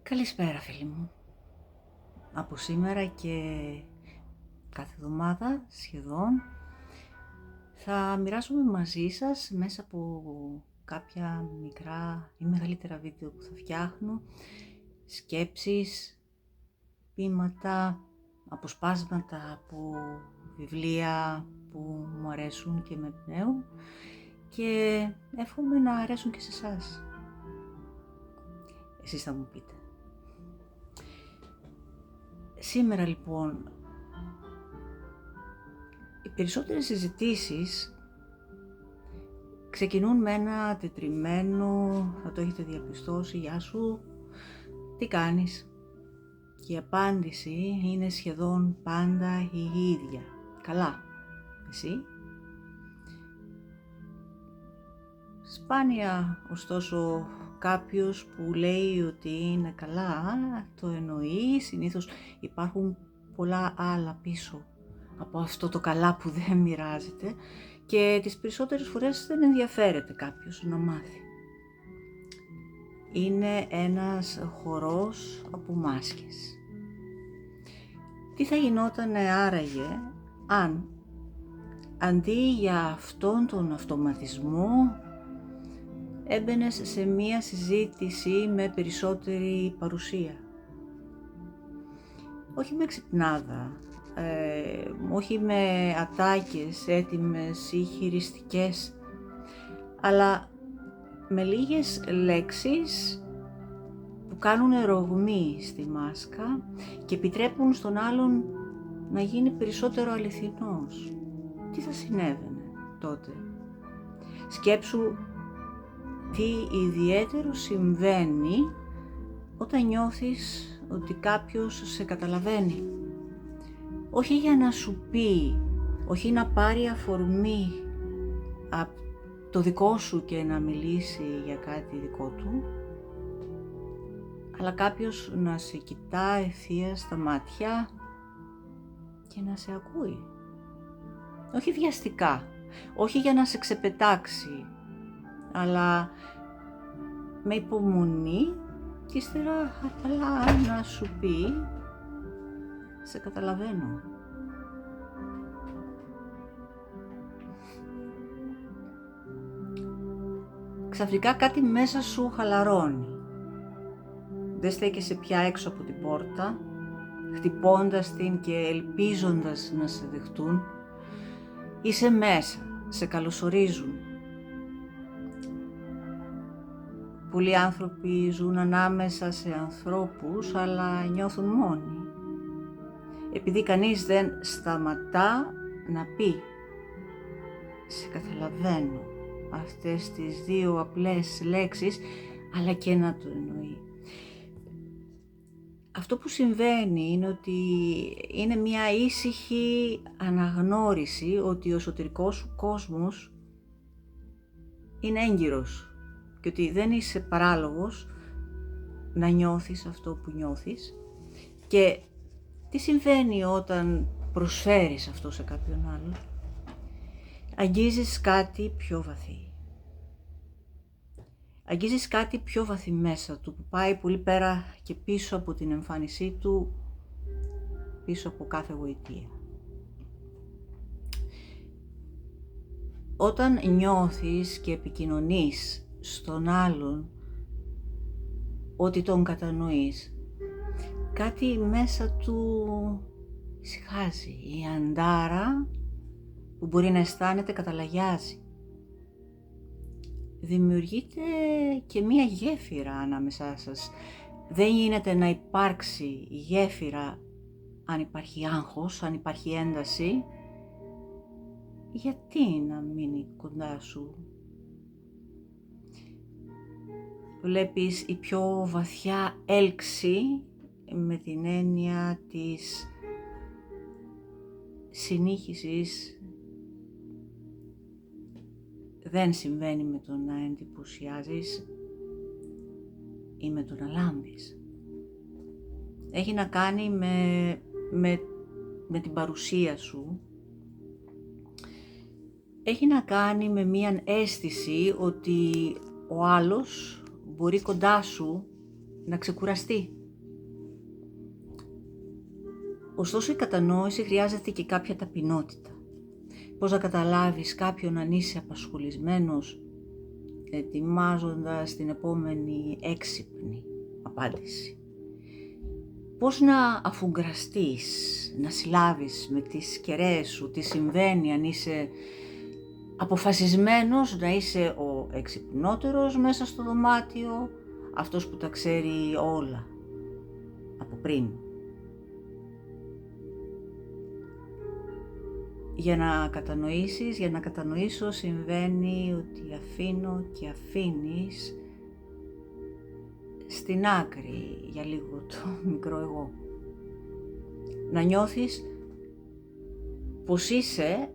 Καλησπέρα φίλοι μου. Από σήμερα και κάθε εβδομάδα σχεδόν θα μοιράζομαι μαζί σας μέσα από κάποια μικρά ή μεγαλύτερα βίντεο που θα φτιάχνω σκέψεις, ποίηματα, αποσπάσματα από βιβλία που μου αρέσουν και με εμπνέουν και εύχομαι να αρέσουν και σε εσάς. Εσείς θα μου πείτε. Σήμερα λοιπόν, οι περισσότερες συζητήσεις ξεκινούν με ένα τετριμένο, θα το έχετε διαπιστώσει, γεια σου, τι κάνεις? Και η απάντηση είναι σχεδόν πάντα η ίδια. Καλά, εσύ? Σπάνια ωστόσο κάποιος που λέει ότι είναι καλά, το εννοεί, συνήθως υπάρχουν πολλά άλλα πίσω από αυτό το καλά που δεν μοιράζεται και τις περισσότερες φορές δεν ενδιαφέρεται κάποιος να μάθει. Είναι ένας χορός από μάσκες. Τι θα γινόταν άραγε αν αντί για αυτόν τον αυτοματισμό έμπαινες σε μία συζήτηση με περισσότερη παρουσία. Όχι με ξυπνάδα, όχι με ατάκες έτοιμες ή χειριστικές, αλλά με λίγες λέξεις που κάνουν ρογμή στη μάσκα και επιτρέπουν στον άλλον να γίνει περισσότερο αληθινός. Τι θα συνέβαινε τότε? Σκέψου τι ιδιαίτερο συμβαίνει όταν νιώθεις ότι κάποιος σε καταλαβαίνει. Όχι για να σου πει, όχι να πάρει αφορμή από το δικό σου και να μιλήσει για κάτι δικό του, αλλά κάποιος να σε κοιτά ευθείας στα μάτια και να σε ακούει. Όχι βιαστικά, όχι για να σε ξεπετάξει, αλλά με υπομονή και ύστερα απλά να σου πει σε καταλαβαίνω. Ξαφνικά κάτι μέσα σου χαλαρώνει. Δεν στέκεσαι πια έξω από την πόρτα, χτυπώντας την και ελπίζοντας να σε δεχτούν. Είσαι μέσα, σε καλωσορίζουν. Πολλοί άνθρωποι ζουν ανάμεσα σε ανθρώπους, αλλά νιώθουν μόνοι. Επειδή κανείς δεν σταματά να πει «σε καταλαβαίνω», αυτές τις δύο απλές λέξεις, αλλά και να το εννοεί. Αυτό που συμβαίνει είναι ότι είναι μια ήσυχη αναγνώριση ότι ο εσωτερικός σου κόσμος είναι έγκυρος και ότι δεν είσαι παράλογος να νιώθεις αυτό που νιώθεις. Και τι συμβαίνει όταν προσφέρεις αυτό σε κάποιον άλλον? Αγγίζεις κάτι πιο βαθύ. Αγγίζεις κάτι πιο βαθύ μέσα του που πάει πολύ πέρα και πίσω από την εμφάνισή του, πίσω από κάθε γοητεία. Όταν νιώθεις και επικοινωνείς στον άλλον ότι τον κατανοείς, κάτι μέσα του ησυχάζει. Η αντάρα που μπορεί να αισθάνεται καταλαγιάζει. Δημιουργείται και μία γέφυρα ανάμεσά σας. Δεν γίνεται να υπάρξει γέφυρα αν υπάρχει άγχος, αν υπάρχει ένταση. Γιατί να μείνει κοντά σου? Βλέπεις η πιο βαθιά έλξη με την έννοια της συνήχησης δεν συμβαίνει με το να εντυπωσιάζεις ή με το να λάμπεις. Έχει να κάνει με την παρουσία σου. Έχει να κάνει με μία αίσθηση ότι ο άλλος μπορεί κοντά σου να ξεκουραστεί. Ωστόσο η κατανόηση χρειάζεται και κάποια ταπεινότητα. Πώς να καταλάβεις κάποιον αν είσαι απασχολησμένος, ετοιμάζοντας την επόμενη έξυπνη απάντηση. Πώς να αφουγκραστείς, να συλλάβεις με τις σκερές σου τι συμβαίνει αν είσαι αποφασισμένος να είσαι ο εξυπνότερος μέσα στο δωμάτιο, αυτός που τα ξέρει όλα από πριν. Για να κατανοήσω συμβαίνει ότι αφήνω και αφήνεις στην άκρη για λίγο το μικρό εγώ. Να νιώθεις πως είσαι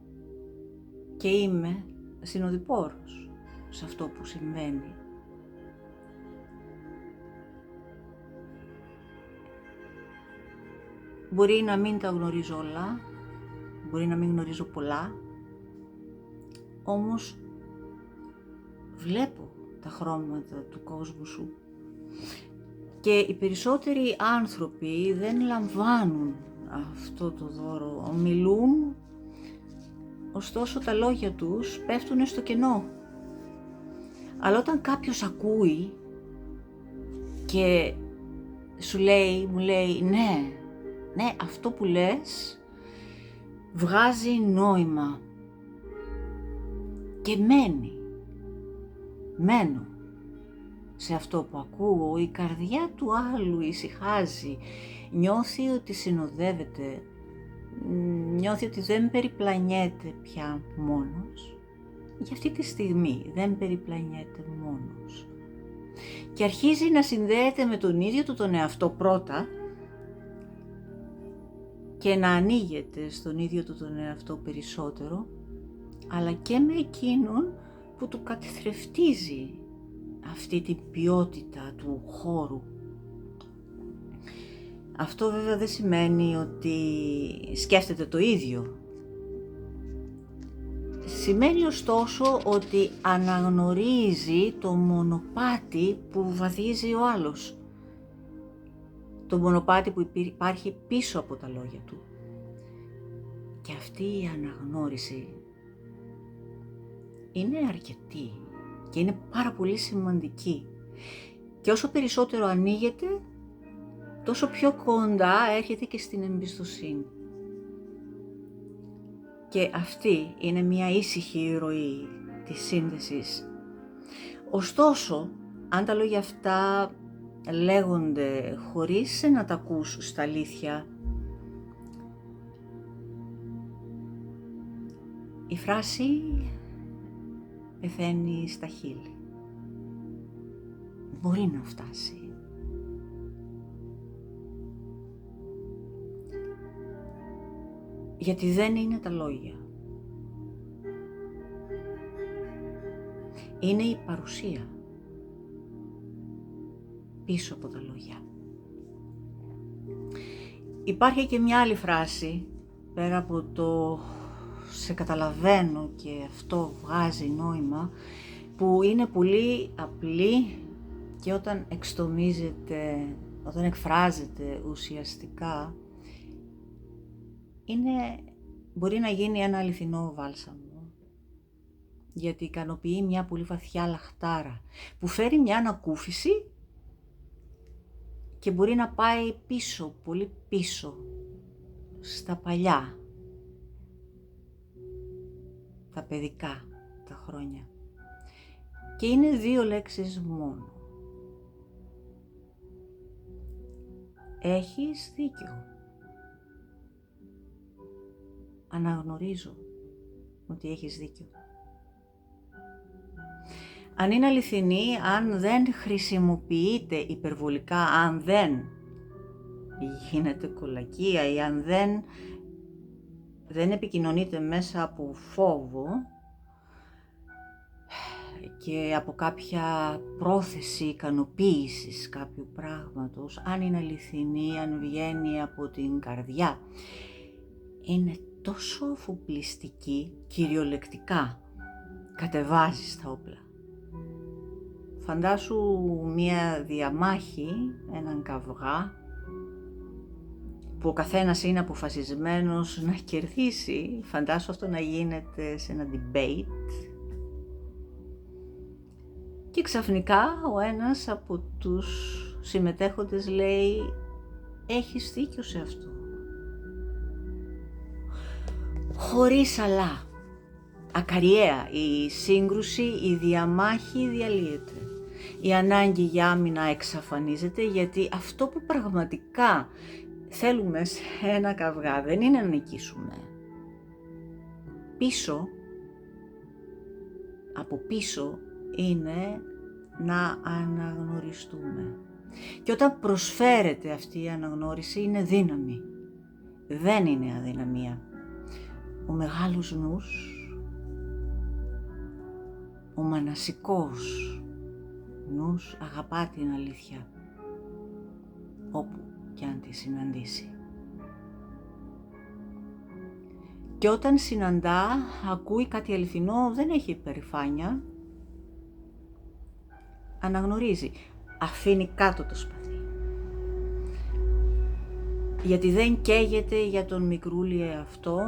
και είμαι συνοδοιπόρος σε αυτό που συμβαίνει. Μπορεί να μην τα γνωρίζω όλα, μπορεί να μην γνωρίζω πολλά, όμως βλέπω τα χρώματα του κόσμου σου και οι περισσότεροι άνθρωποι δεν λαμβάνουν αυτό το δώρο, μιλούν, ωστόσο τα λόγια τους πέφτουν στο κενό. Αλλά όταν κάποιος ακούει και μου λέει ναι, αυτό που λες βγάζει νόημα και μένω σε αυτό που ακούω, η καρδιά του άλλου ησυχάζει, νιώθει ότι συνοδεύεται, νιώθει ότι δεν περιπλανιέται πια μόνος, για αυτή τη στιγμή δεν περιπλανιέται μόνος και αρχίζει να συνδέεται με τον ίδιο του τον εαυτό πρώτα και να ανοίγεται στον ίδιο του τον εαυτό περισσότερο, αλλά και με εκείνον που του καθρεφτίζει αυτή την ποιότητα του χώρου. Αυτό βέβαια δεν σημαίνει ότι σκέφτεται το ίδιο. Σημαίνει ωστόσο ότι αναγνωρίζει το μονοπάτι που βαδίζει ο άλλος. Το μονοπάτι που υπάρχει πίσω από τα λόγια του. Και αυτή η αναγνώριση είναι αρκετή και είναι πάρα πολύ σημαντική. Και όσο περισσότερο ανοίγεται, τόσο πιο κοντά έρχεται και στην εμπιστοσύνη. Και αυτή είναι μια ήσυχη ροή της σύνδεσης. Ωστόσο, αν τα λόγια αυτά λέγονται χωρίς να τα ακούς στα αλήθεια, η φράση πεθαίνει στα χείλη. Μπορεί να φτάσει. Γιατί δεν είναι τα λόγια. Είναι η παρουσία πίσω από τα λόγια. Υπάρχει και μια άλλη φράση, πέρα από το σε καταλαβαίνω και αυτό βγάζει νόημα, που είναι πολύ απλή και όταν εξτομίζεται, όταν εκφράζεται ουσιαστικά, μπορεί να γίνει ένα αληθινό βάλσαμο, γιατί ικανοποιεί μια πολύ βαθιά λαχτάρα, που φέρει μια ανακούφιση και μπορεί να πάει πίσω, πολύ πίσω, στα παλιά, τα παιδικά, τα χρόνια. Και είναι 2 λέξεις μόνο. Έχεις δίκιο. Αναγνωρίζω ότι έχεις δίκιο. Αν είναι αληθινή, αν δεν χρησιμοποιείται υπερβολικά, αν δεν γίνεται κολακία ή αν δεν επικοινωνείται μέσα από φόβο και από κάποια πρόθεση ικανοποίησης κάποιου πράγματος, αν είναι αληθινή, αν βγαίνει από την καρδιά, είναι τόσο αφοπλιστική, κυριολεκτικά, κατεβάζει στα όπλα. Φαντάσου μία διαμάχη, έναν καυγά, που ο καθένας είναι αποφασισμένος να κερδίσει. Φαντάσου αυτό να γίνεται σε ένα debate. Και ξαφνικά ο ένας από τους συμμετέχοντες λέει «Έχεις δίκιο σε αυτό». Χωρίς αλλά, ακαριέα, η σύγκρουση, η διαμάχη διαλύεται. Η ανάγκη για άμυνα εξαφανίζεται, γιατί αυτό που πραγματικά θέλουμε σε ένα καυγά δεν είναι να νικήσουμε. Από πίσω είναι να αναγνωριστούμε. Και όταν προσφέρεται αυτή η αναγνώριση είναι δύναμη. Δεν είναι αδυναμία. Ο μεγάλος νους, ο μανασικός νους αγαπά την αλήθεια, όπου κι αν τη συναντήσει. Και όταν συναντά, ακούει κάτι αληθινό, δεν έχει υπερηφάνεια, αναγνωρίζει, αφήνει κάτω το σπαθί. Γιατί δεν καίγεται για τον μικρούλι εαυτό,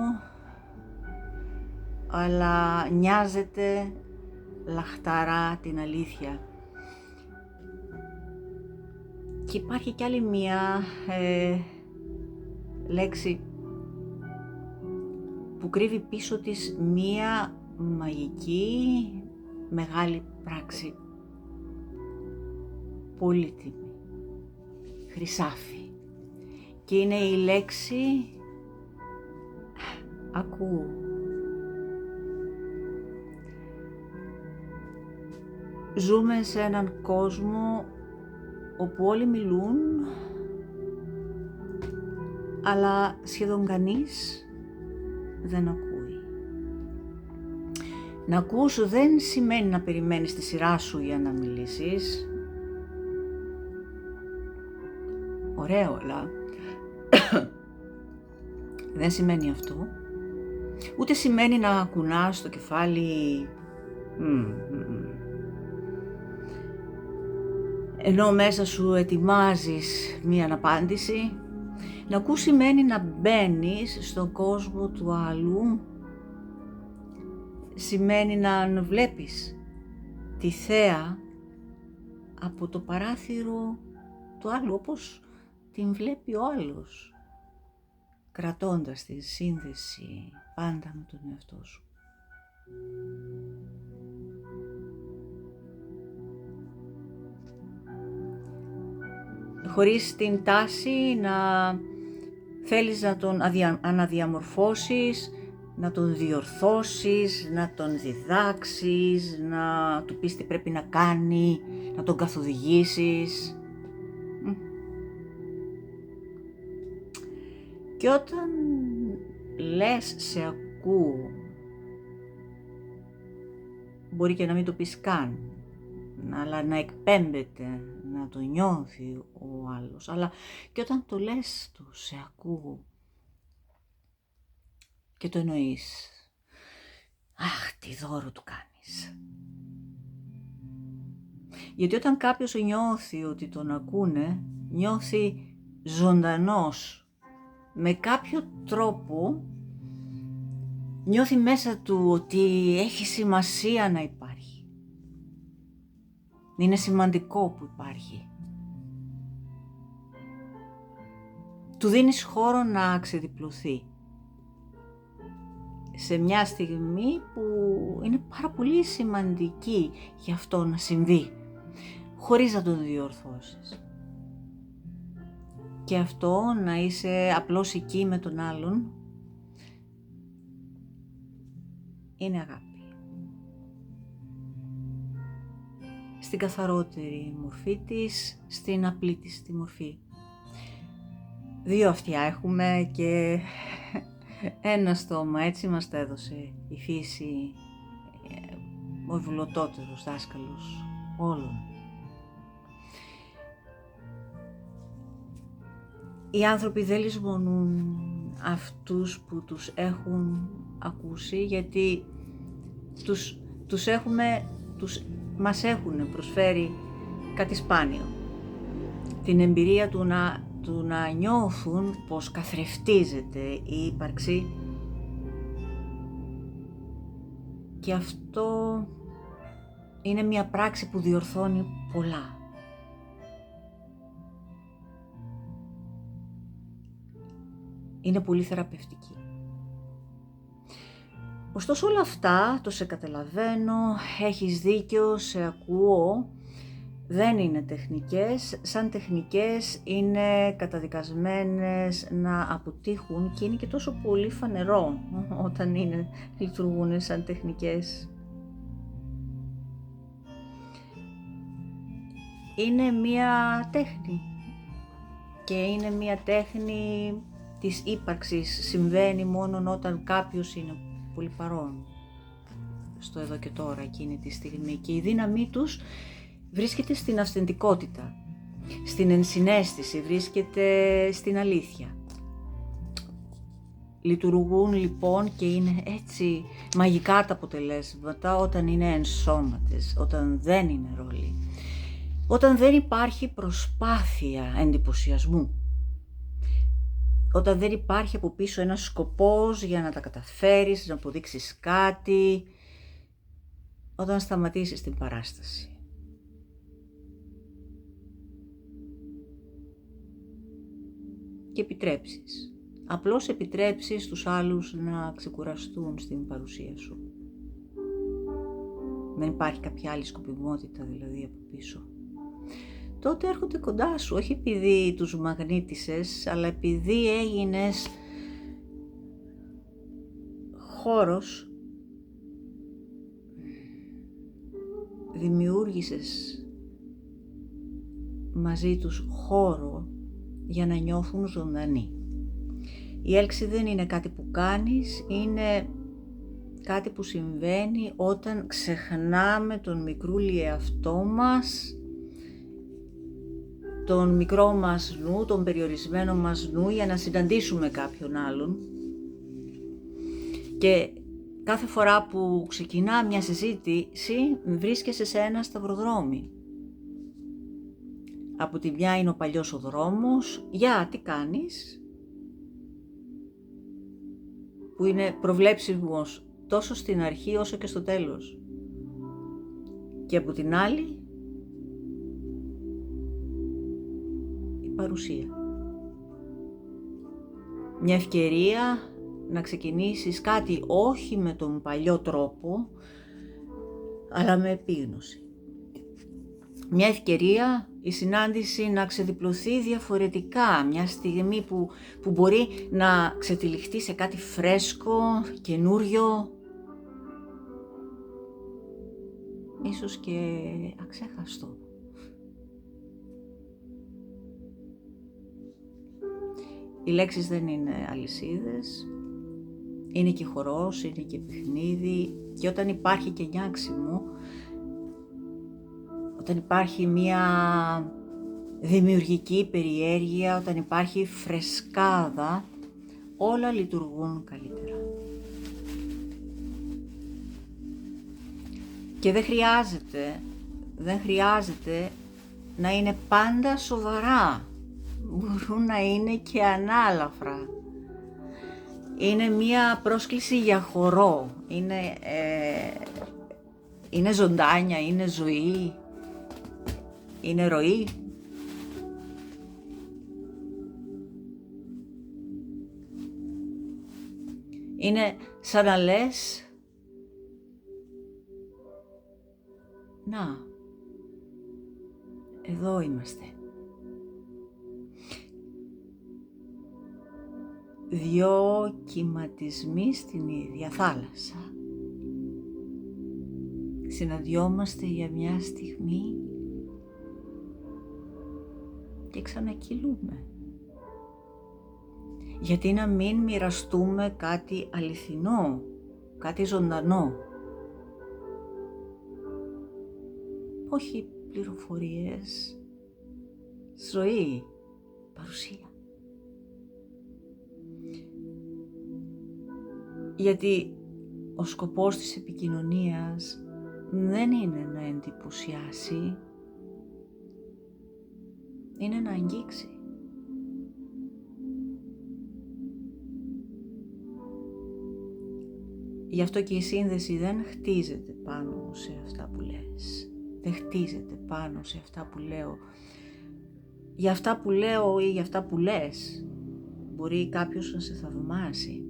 αλλά νοιάζεται λαχταρά την αλήθεια. Και υπάρχει κι άλλη μία λέξη που κρύβει πίσω της μία μαγική μεγάλη πράξη. Πολύτιμη. Χρυσάφι. Και είναι η λέξη ακούω. Ζούμε σε έναν κόσμο όπου όλοι μιλούν, αλλά σχεδόν κανείς δεν ακούει. Να ακούς δεν σημαίνει να περιμένεις τη σειρά σου για να μιλήσεις. Ωραίο, αλλά δεν σημαίνει αυτό. Ούτε σημαίνει να κουνάς το κεφάλι ενώ μέσα σου ετοιμάζεις μία απάντηση. Να ακούς σημαίνει να μπαίνεις στον κόσμο του άλλου, σημαίνει να βλέπεις τη θέα από το παράθυρο του άλλου, όπως την βλέπει ο άλλος, κρατώντας τη σύνδεση πάντα με τον εαυτό σου. Χωρίς την τάση να θέλεις να τον αναδιαμορφώσεις, να τον διορθώσεις, να τον διδάξεις, να του πεις τι πρέπει να κάνει, να τον καθοδηγήσεις. Και όταν λες σε ακούω, μπορεί και να μην το πεις καν, αλλά να εκπέμπεται, να το νιώθει ο άλλος. Αλλά και όταν το λες του σε ακούω και το εννοείς, αχ, τι δώρο του κάνεις. Γιατί όταν κάποιος νιώθει ότι τον ακούνε, νιώθει ζωντανός. Με κάποιο τρόπο νιώθει μέσα του ότι έχει σημασία να υπάρχει. Είναι σημαντικό που υπάρχει. Του δίνεις χώρο να ξεδιπλωθεί. Σε μια στιγμή που είναι πάρα πολύ σημαντική για αυτό να συμβεί, χωρίς να τον διορθώσεις. Και αυτό να είσαι απλώς εκεί με τον άλλον, είναι αγάπη. Στην καθαρότερη μορφή της, στην απλή της τη μορφή. Δύο αυτιά έχουμε και ένα στόμα, έτσι μας τα έδωσε η φύση, ο ευλωτότερος δάσκαλος όλων. Οι άνθρωποι δεν λησμονούν αυτούς που τους έχουν ακούσει, γιατί μας έχουν προσφέρει κάτι σπάνιο. Την εμπειρία του να νιώθουν πως καθρεφτίζεται η ύπαρξη, και αυτό είναι μια πράξη που διορθώνει πολλά. Είναι πολύ θεραπευτική. Ωστόσο όλα αυτά, το σε καταλαβαίνω, έχεις δίκιο, σε ακούω, δεν είναι τεχνικές. Σαν τεχνικές είναι καταδικασμένες να αποτύχουν και είναι και τόσο πολύ φανερό όταν λειτουργούν σαν τεχνικές. Είναι μία τέχνη και είναι μία τέχνη της ύπαρξης. Συμβαίνει μόνο όταν κάποιος είναι πολύ παρόν στο εδώ και τώρα εκείνη τη στιγμή, και η δύναμή τους βρίσκεται στην αυθεντικότητα, στην ενσυναίσθηση, βρίσκεται στην αλήθεια. Λειτουργούν λοιπόν και είναι έτσι μαγικά τα αποτελέσματα όταν είναι ενσώματες, όταν δεν είναι ρόλοι, όταν δεν υπάρχει προσπάθεια εντυπωσιασμού, όταν δεν υπάρχει από πίσω ένας σκοπός για να τα καταφέρεις, να αποδείξεις κάτι, όταν σταματήσεις την παράσταση. Και επιτρέψεις. Απλώς επιτρέψεις τους άλλους να ξεκουραστούν στην παρουσία σου. Δεν υπάρχει κάποια άλλη σκοπιμότητα δηλαδή από πίσω. Τότε έρχονται κοντά σου, όχι επειδή τους μαγνήτησες, αλλά επειδή έγινες χώρος, δημιούργησες μαζί τους χώρο για να νιώθουν ζωντανοί. Η έλξη δεν είναι κάτι που κάνεις, είναι κάτι που συμβαίνει όταν ξεχνάμε τον μικρούλι εαυτό μας, τον μικρό μας νου, τον περιορισμένο μας νου, για να συναντήσουμε κάποιον άλλον. Και κάθε φορά που ξεκινά μια συζήτηση, βρίσκεσαι σε ένα σταυροδρόμι. Από τη μια είναι ο παλιός ο δρόμος, για τι κάνεις, που είναι προβλέψιμος τόσο στην αρχή όσο και στο τέλος. Και από την άλλη, η παρουσία. Μια ευκαιρία να ξεκινήσεις κάτι όχι με τον παλιό τρόπο, αλλά με επίγνωση. Μια ευκαιρία η συνάντηση να ξεδιπλωθεί διαφορετικά, μια στιγμή που μπορεί να ξετυλιχτεί σε κάτι φρέσκο, καινούριο, ίσως και αξέχαστο. Οι λέξεις δεν είναι αλυσίδες, είναι και χορός, είναι και παιχνίδι, και όταν υπάρχει και νιάξιμο, όταν υπάρχει μια δημιουργική περιέργεια, όταν υπάρχει φρεσκάδα, όλα λειτουργούν καλύτερα. Και δεν χρειάζεται να είναι πάντα σοβαρά. Μπορούν να είναι και ανάλαφρα. Είναι μια πρόσκληση για χορό. Είναι ζωντάνια, είναι ζωή, είναι ροή. Είναι σαν να λες, να, εδώ είμαστε. Δυο κυματισμοί στην ίδια θάλασσα. Συναντιόμαστε για μια στιγμή και ξανακυλούμε. Γιατί να μην μοιραστούμε κάτι αληθινό, κάτι ζωντανό. Όχι πληροφορίες, ζωή, παρουσία. Γιατί ο σκοπός της επικοινωνίας δεν είναι να εντυπωσιάσει, είναι να αγγίξει. Γι' αυτό και η σύνδεση δεν χτίζεται πάνω σε αυτά που λες. Δεν χτίζεται πάνω σε αυτά που λέω. Για αυτά που λέω ή για αυτά που λες, μπορεί κάποιος να σε θαυμάσει.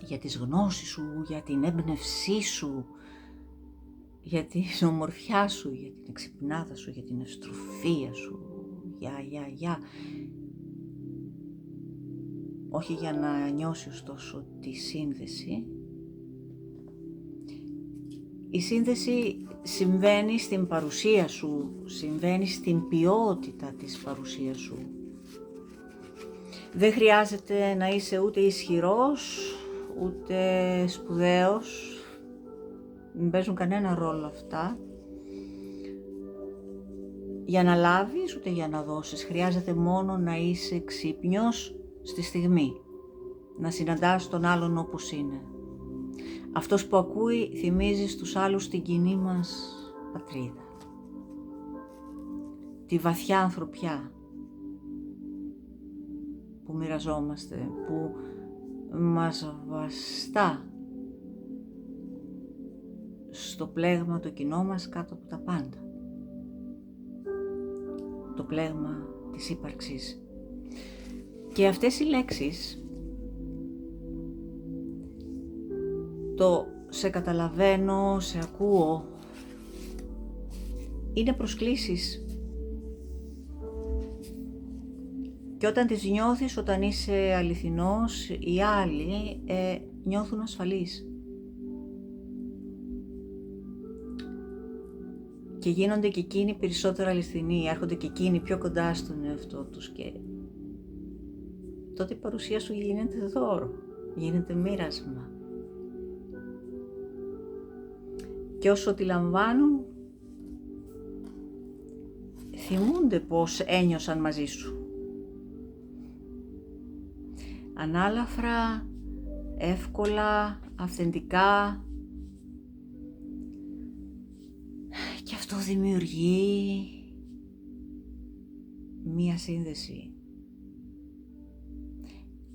Για τις γνώσεις σου, για την έμπνευσή σου, για την ομορφιά σου, για την εξυπνάδα σου, για την ευστροφία σου, για. Όχι για να νιώσει ωστόσο τη σύνδεση. Η σύνδεση συμβαίνει στην παρουσία σου, συμβαίνει στην ποιότητα της παρουσίας σου. Δεν χρειάζεται να είσαι ούτε ισχυρός, ούτε σπουδαίος. Δεν παίζουν κανένα ρόλο αυτά. Για να λάβεις, ούτε για να δώσεις. Χρειάζεται μόνο να είσαι ξύπνιος στη στιγμή. Να συναντάς τον άλλον όπως είναι. Αυτός που ακούει θυμίζει στους άλλους την κοινή μας πατρίδα. Τη βαθιά ανθρωπιά που μοιραζόμαστε, που μας βαστά στο πλέγμα το κοινό μας κάτω από τα πάντα. Το πλέγμα της ύπαρξης. Και αυτές οι λέξεις, το σε καταλαβαίνω, σε ακούω, είναι προσκλήσεις. Και όταν τις νιώθεις, όταν είσαι αληθινός, οι άλλοι νιώθουν ασφαλείς. Και γίνονται και εκείνοι περισσότερο αληθινοί, έρχονται και εκείνοι πιο κοντά στον εαυτό τους και τότε η παρουσία σου γίνεται δώρο, γίνεται μοίρασμα. Και όσο τη λαμβάνουν, θυμούνται πώς ένιωσαν μαζί σου. Ανάλαφρα, εύκολα, αυθεντικά. Και αυτό δημιουργεί μία σύνδεση.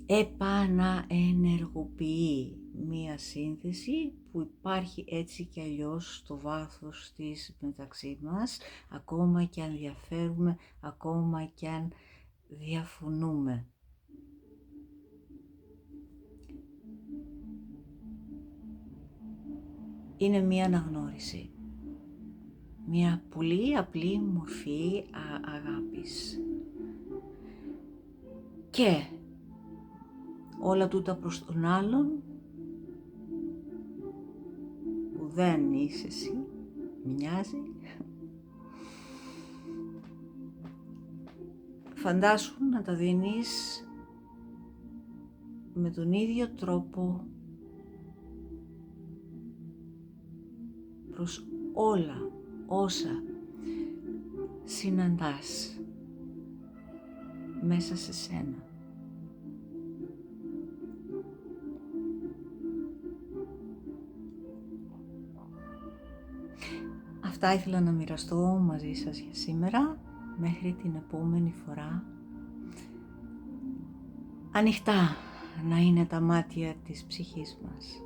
Επαναενεργοποιεί μία σύνδεση που υπάρχει έτσι κι αλλιώς στο βάθος της μεταξύ μας, ακόμα κι αν διαφέρουμε, ακόμα κι αν διαφωνούμε. Είναι μία αναγνώριση. Μια πολύ απλή μορφή αγάπης. Και όλα τούτα προς τον άλλον που δεν είσαι εσύ, μοιάζει. Φαντάσου να τα δίνεις με τον ίδιο τρόπο προς όλα όσα συναντάς μέσα σε σένα. Αυτά ήθελα να μοιραστώ μαζί σας για σήμερα. Μέχρι την επόμενη φορά. Ανοιχτά να είναι τα μάτια της ψυχής μας.